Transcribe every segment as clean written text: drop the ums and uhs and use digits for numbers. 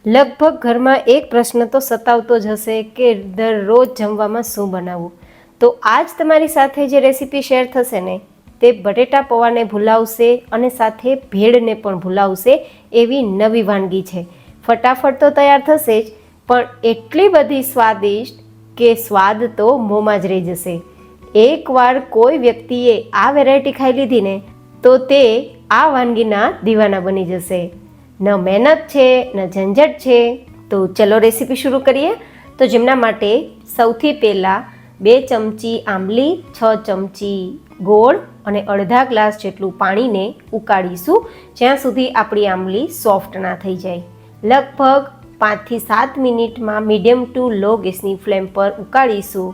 લગભગ ઘરમાં એક પ્રશ્ન તો સતાવતો જ હશે કે દરરોજ જમવામાં શું બનાવવું. તો આજ તમારી સાથે જે રેસીપી શેર થશે ને તે બટેટા પૌવાને ભૂલાવશે અને સાથે ભેળને પણ ભૂલાવશે એવી નવી વાનગી છે. ફટાફટ તો તૈયાર થશે જ, પણ એટલી બધી સ્વાદિષ્ટ કે સ્વાદ તો મોંમાં જ રહી જશે. એકવાર કોઈ વ્યક્તિએ આ વેરાયટી ખાઈ લીધી ને તો તે આ વાનગીના દીવાના બની જશે. ન મહેનત છે ન ઝંઝટ છે. તો ચલો રેસીપી શરૂ કરીએ. તો જેમના માટે સૌથી પહેલાં 2 ચમચી આંબલી, 6 ચમચી ગોળ અને અડધા ગ્લાસ જેટલું પાણીને ઉકાળીશું જ્યાં સુધી આપણી આંબલી સોફ્ટ ના થઈ જાય. લગભગ 5 થી 7 મિનિટમાં મીડિયમ ટુ લો ગેસની ફ્લેમ પર ઉકાળીશું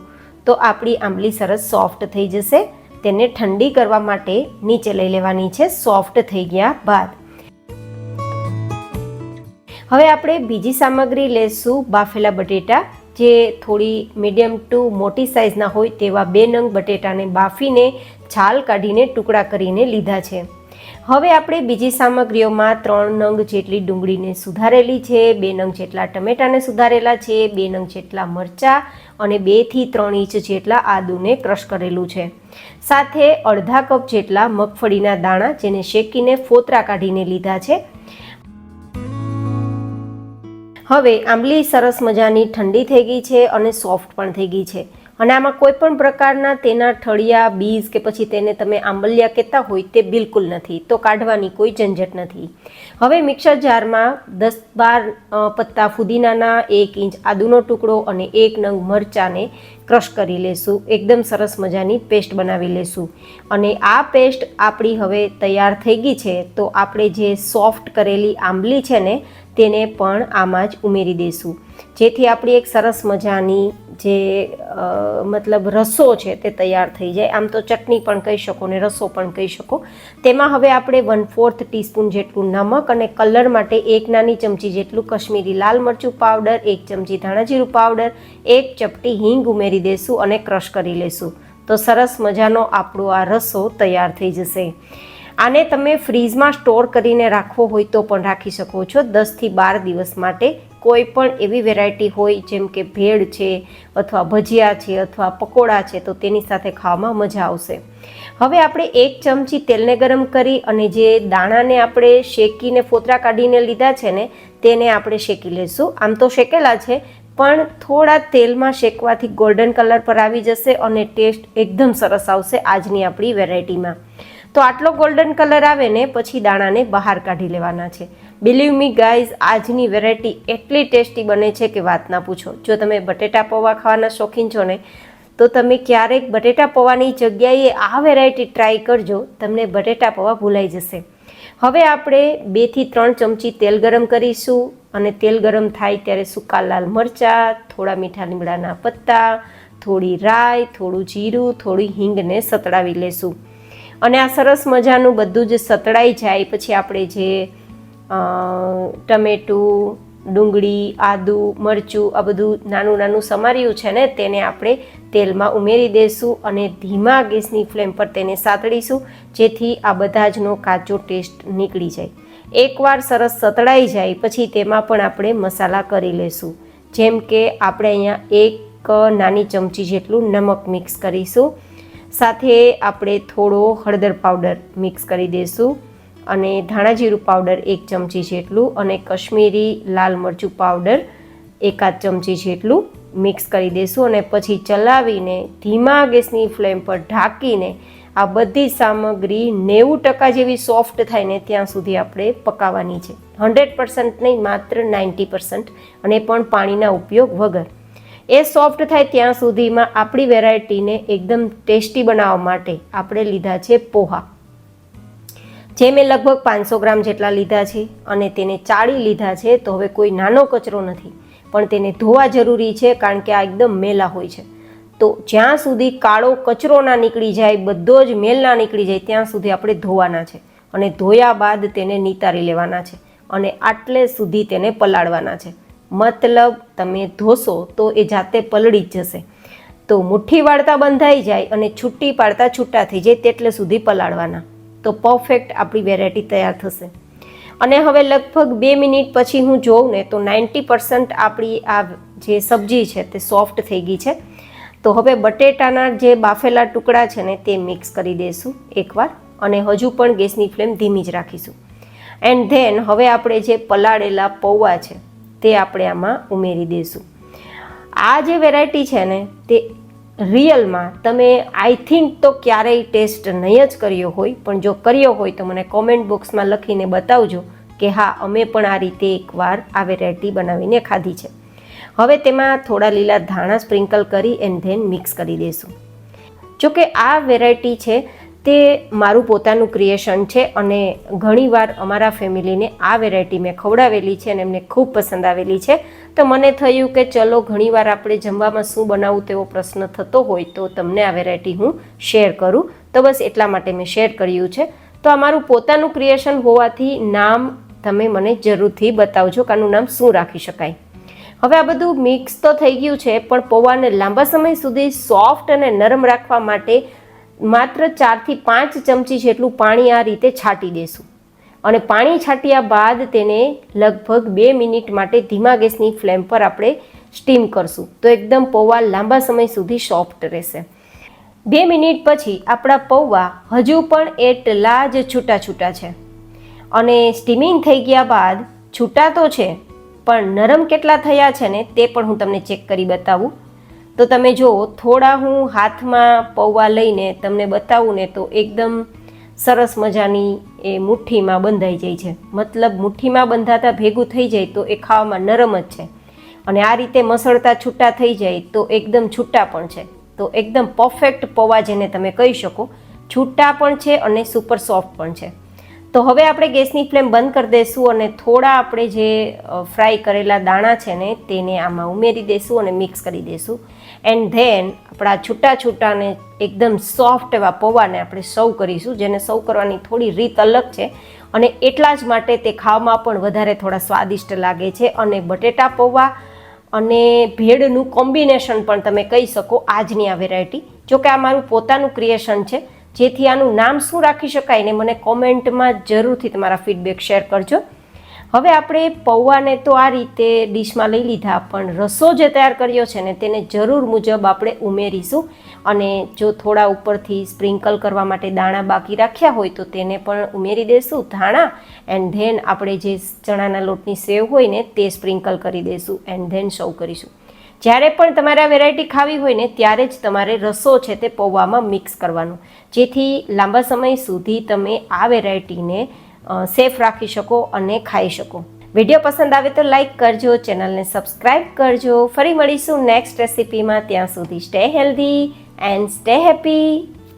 તો આપણી આંબલી સરસ સોફ્ટ થઈ જશે. તેને ઠંડી કરવા માટે નીચે લઈ લેવાની છે સોફ્ટ થઈ ગયા બાદ. હવે આપણે બીજી સામગ્રી લેશું બાફેલા બટેટા, જે થોડી મીડિયમ ટુ મોટી સાઇઝના હોય તેવા 2 નંગ બટેટાને બાફીને છાલ કાઢીને ટુકડા કરીને લીધા છે. હવે આપણે બીજી સામગ્રીઓમાં 3 નંગ જેટલી ડુંગળીને સુધારેલી છે, 2 નંગ જેટલા ટમેટાને સુધારેલા છે, 2 નંગ જેટલા મરચાં અને 2 થી 3 ઇંચ જેટલા આદુને ક્રશ કરેલું છે. સાથે અડધા કપ જેટલા મગફળીના દાણા જેને શેકીને ફોતરા કાઢીને લીધા છે. હવે આંબલી સરસ મજાની ઠંડી થઈ ગઈ છે અને સોફ્ટ પણ થઈ ગઈ છે અને આમાં કોઈ પણ પ્રકારના તેના ઠળિયા, બીજ કે પછી તેને તમે આંબલિયા કહેતા હોય તે બિલકુલ નથી, તો કાઢવાની કોઈ ઝંઝટ નથી. હવે મિક્સર જારમાં 10-12 પત્તા ફુદીનાના, 1 ઇંચ આદુનો ટુકડો અને 1 નંગ મરચાંને ક્રશ કરી લેશું. એકદમ સરસ મજાની પેસ્ટ બનાવી લેશું અને આ પેસ્ટ આપણી હવે તૈયાર થઈ ગઈ છે. તો આપણે જે સોફ્ટ કરેલી આંબલી છે ને તેને પણ આમાં જ ઉમેરી દઈશું, જેથી આપણી એક સરસ મજાની જે મતલબ રસો છે તે તૈયાર થઈ જાય. આમ તો ચટણી પણ કહી શકો ને રસો પણ કહી શકો. તેમાં હવે આપણે 1/4 ટીસ્પૂન જેટલું નમક અને કલર માટે 1 નાની ચમચી જેટલું કશ્મીરી લાલ મરચું પાવડર, 1 ચમચી ધાણા જીરું પાવડર, 1 ચપટી હિંગ ઉમેરી દઈશું અને ક્રશ કરી લેશું. તો સરસ મજાનો આપણો આ રસો તૈયાર થઈ જશે. આને તમે ફ્રીઝમાં સ્ટોર કરીને રાખવો હોય તો પણ રાખી શકો છો 10 થી 12 દિવસ માટે. કોઈ પણ એવી વેરાયટી હોય જેમ કે ભેળ છે અથવા ભજીયા છે અથવા પકોડા છે તો તેની સાથે ખાવામાં મજા આવશે. હવે આપણે 1 ચમચી તેલને ગરમ કરી અને જે દાણાને આપણે શેકીને ફોતરા કાઢીને લીધા છે ને તેને આપણે શેકી લઈશું. આમ તો શેકેલા છે પણ થોડા તેલમાં શેકવાથી ગોલ્ડન કલર પર આવી જશે અને ટેસ્ટ એકદમ સરસ આવશે આજની આપણી વેરાયટીમાં. તો આટલો ગોલ્ડન કલર આવે ને પછી દાણાને બહાર કાઢી લેવાના છે. બિલીવ મી ગાઈઝ, આજની વેરાયટી એટલી ટેસ્ટી બને છે કે વાત ના પૂછો. જો તમે બટેટા પૌવા ખાવાના શોખીન છો ને તો તમે ક્યારેક બટેટા પૌવાની જગ્યાએ આ વેરાયટી ટ્રાય કરજો, તમને બટેટા પૌવા ભૂલાઈ જશે. હવે આપણે 2 થી 3 ચમચી તેલ ગરમ કરીશું અને તેલ ગરમ થાય ત્યારે સૂકા લાલ મરચાં, થોડા મીઠા લીમડાના પત્તા, થોડી રાઈ, થોડું જીરું, થોડી હિંગને સતળાવી લેશું. અને આ સરસ મજાનું બધું જ સતળાઈ જાય પછી આપણે જે ટમેટું, ડુંગળી, આદુ, મરચું આ બધું નાનું નાનું સમાર્યું છે ને તેને આપણે તેલમાં ઉમેરી દઈશું અને ધીમા ગેસની ફ્લેમ પર તેને સાતળીશું જેથી આ બધા જનો કાચો ટેસ્ટ નીકળી જાય. એકવાર સરસ સતળાઈ જાય પછી તેમાં પણ આપણે મસાલા કરી લઈશું. જેમ કે આપણે અહીંયા 1 નાની ચમચી જેટલું નમક મિક્સ કરીશું, સાથે આપણે થોડો હળદર પાવડર મિક્સ કરી દઈશું અને ધાણા જીરું પાવડર 1 ચમચી જેટલું અને કશ્મીરી લાલ મરચું પાવડર 1/2 ચમચી જેટલું મિક્સ કરી દઈશું અને પછી ચલાવીને ધીમા ગેસની ફ્લેમ પર ઢાંકીને આ બધી સામગ્રી 90% જેવી સોફ્ટ થાય ને ત્યાં સુધી આપણે પકાવવાની છે. 100% નહીં, માત્ર 90% અને પણ પાણીના ઉપયોગ વગર. એ સોફ્ટ થાય ત્યાં સુધીમાં આપણી વેરાયટીને એકદમ ટેસ્ટી બનાવવા માટે આપણે લીધા છે પોહા, જે મેં લગભગ 500 ગ્રામ જેટલા લીધા છે અને તેને ચાળી લીધા છે. તો હવે કોઈ નાનો કચરો નથી પણ તેને ધોવા જરૂરી છે કારણ કે આ એકદમ મેલા હોય છે. તો જ્યાં સુધી કાળો કચરો ના નીકળી જાય, બધો જ મેલ ના નીકળી જાય ત્યાં સુધી આપણે ધોવાના છે અને ધોયા બાદ તેને નિતારી લેવાના છે અને આટલે સુધી તેને પલાળવાના છે. મતલબ તમે ધોશો તો એ જાતે પલળી જ જશે. તો મુઠ્ઠી વાળતા બંધાઈ જાય અને છૂટી પાડતા છૂટા થઈ જાય તેટલે સુધી પલાળવાના. તો પરફેક્ટ આપણી વેરાયટી તૈયાર થશે. અને હવે લગભગ 2 મિનિટ પછી હું જોઉં ને તો 90% આપણી આ જે સબ્જી છે તે સોફ્ટ થઈ ગઈ છે. તો હવે બટેટાના જે બાફેલા ટુકડા છે ને તે મિક્સ કરી દઈશું એકવાર, અને હજુ પણ ગેસની ફ્લેમ ધીમી જ રાખીશું. એન્ડ ધેન હવે આપણે જે પલાળેલા પૌવા છે તે આપણે આમાં ઉમેરી દઈશું. આ જે વેરાયટી છે ને તે રિયલમાં તમે આઈ થિંક તો ક્યારેય ટેસ્ટ નહીં જ કર્યો હોય, પણ જો કર્યો હોય તો મને કોમેન્ટ બોક્સમાં લખીને બતાવજો કે હા અમે પણ આ રીતે એકવાર આ વેરાયટી બનાવીને ખાધી છે. હવે તેમાં થોડા લીલા ધાણા સ્પ્રિંકલ કરી એન્ડ ધેન મિક્સ કરી દઈશું. જોકે આ વેરાયટી છે તે મારું પોતાનું ક્રિએશન છે, અને ઘણીવાર અમારા ફેમિલીને આ વેરાયટી મેં ખવડાવેલી છે અને એમને ખૂબ પસંદ આવેલી છે. તો મને થયું કે ચલો ઘણીવાર આપણે જમવામાં શું બનાવવું તેવો પ્રશ્ન થતો હોય તો તમને આ વેરાયટી હું શેર કરું, તો બસ એટલા માટે મેં શેર કર્યું છે. તો આ મારું પોતાનું ક્રિએશન હોવાથી નામ તમે મને જરૂરથી બતાવજો કે આનું નામ શું રાખી શકાય. હવે આ બધું મિક્સ તો થઈ ગયું છે, પણ પૌવાને લાંબા સમય સુધી સોફ્ટ અને નરમ રાખવા માટે માત્ર 4 થી 5 ચમચી જેટલું પાણી આ રીતે છાંટી દેશું, અને પાણી છાંટ્યા બાદ તેને લગભગ 2 મિનિટ માટે ધીમા ગેસની ફ્લેમ પર આપણે સ્ટીમ કરશું, તો એકદમ પૌવા લાંબા સમય સુધી સોફ્ટ રહેશે. 2 મિનિટ પછી આપણા પૌવા હજુ પણ એટલા જ છૂટા છૂટા છે, અને સ્ટીમિંગ થઈ ગયા બાદ છૂટા તો છે પણ નરમ કેટલા થયા છે ને તે પણ હું તમને ચેક કરી બતાવું. તો તમે જુઓ, થોડા હું હાથમાં પૌવા લઈને તમને બતાવું ને તો એકદમ સરસ મજાની એ મુઠ્ઠીમાં બંધાઈ જાય છે. મતલબ મુઠ્ઠીમાં બંધાતા ભેગું થઈ જાય તો એ ખાવામાં નરમ જ છે, અને આ રીતે મસળતા છૂટા થઈ જાય તો એકદમ છૂટા પણ છે. તો એકદમ પરફેક્ટ પૌવા જેને તમે કહી શકો, છૂટા પણ છે અને સુપર સોફ્ટ પણ છે. તો હવે આપણે ગેસની ફ્લેમ બંધ કરી દઈશું, અને થોડા આપણે જે ફ્રાય કરેલા દાણા છે ને તેને આમાં ઉમેરી દઈશું અને મિક્સ કરી દઈશું. એન્ડ ધેન આપણા છૂટા છૂટાને એકદમ સોફ્ટ એવા પૌવાને આપણે સર્વ કરીશું, જેને સર્વ કરવાની થોડી રીત અલગ છે, અને એટલા જ માટે તે ખાવામાં પણ વધારે થોડા સ્વાદિષ્ટ લાગે છે. અને બટેટા પૌવા અને ભેળનું કોમ્બિનેશન પણ તમે કહી શકો આજની આ વેરાયટી. જોકે આ મારું પોતાનું ક્રિએશન છે, જેથી આનું નામ શું રાખી શકાય ને મને કોમેન્ટમાં જરૂરથી તમારા ફીડબેક શેર કરજો. હવે આપણે પૌવાને તો આ રીતે ડીશમાં લઈ લીધા, પણ રસો જે તૈયાર કર્યો છે ને તેને જરૂર મુજબ આપણે ઉમેરીશું, અને જો થોડા ઉપરથી સ્પ્રિંકલ કરવા માટે દાણા બાકી રાખ્યા હોય તો તેને પણ ઉમેરી દઈશું ધાણા. એન્ડ ધેન આપણે જે ચણાના લોટની સેવ હોય ને તે સ્પ્રિંકલ કરી દઈશું, એન્ડ ધેન સર્વ કરીશું. જ્યારે પણ તમારે આ વેરાયટી ખાવી હોય ને ત્યારે જ તમારે રસો છે તે પૌવામાં મિક્સ કરવાનું, જેથી લાંબા સમય સુધી તમે આ વેરાયટીને સેફ રાખી શકો અને ખાઈ શકો. વિડીયો પસંદ આવે તો લાઈક કરજો, ચેનલને સબસ્ક્રાઈબ કરજો. ફરી મળીશું નેક્સ્ટ રેસિપીમાં. ત્યાં સુધી stay healthy and stay happy.